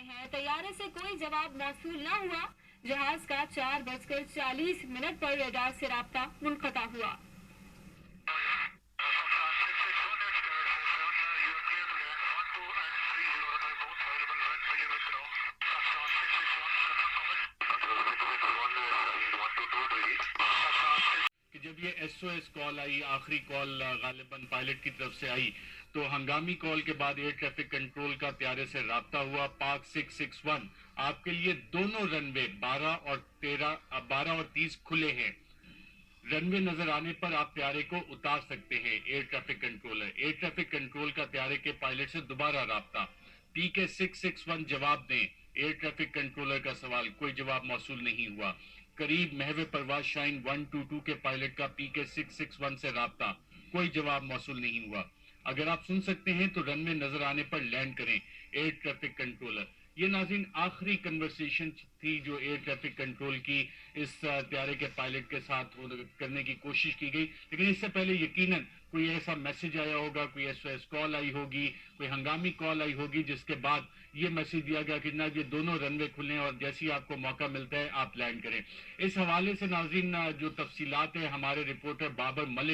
ہیں طیارے سے کوئی جواب موصول نہ ہوا. جہاز کا 4:40 پر ریڈار سے رابطہ منقطع ہوا. کہ جب یہ ایس او ایس کال آئی، آخری کال غالباً پائلٹ کی طرف سے آئی، تو ہنگامی کال کے بعد ایئر ٹریفک کنٹرول کا طیارے سے رابطہ ہوا. پاک 661 آپ کے لیے دونوں رن وے 12 اور 30 کھلے ہیں. رن وے نظر آنے پر آپ طیارے کو اتار سکتے ہیں. ایئر ٹریفک کنٹرول کا طیارے کے پائلٹ سے دوبارہ رابطہ. پی کے 661 جواب دیں. ایئر ٹریفک کنٹرولر کا سوال، کوئی جواب موصول نہیں ہوا. قریب محو پرواز شاہین 122 کے پائلٹ کا پی کے 661 سے رابطہ، کوئی جواب موصول نہیں ہوا. اگر آپ سن سکتے ہیں تو رن وے نظر آنے پر لینڈ کریں. Air traffic controller. یہ ناظرین آخری کنورسیشن تھی جو ایئر ٹریفک کنٹرول کی اس طیارے کے پائلٹ کے ساتھ کرنے کی کوشش کی گئی. لیکن اس سے پہلے یقیناً کوئی ایسا میسج آیا ہوگا، کوئی ایس او ایس کال آئی ہوگی، کوئی ہنگامی کال آئی ہوگی، جس کے بعد یہ میسج دیا گیا کہ جناب یہ دونوں رن وے کھلیں اور جیسی آپ کو موقع ملتا ہے آپ لینڈ کریں. اس حوالے سے ناظرین جو تفصیلات ہیں ہمارے رپورٹر بابر ملک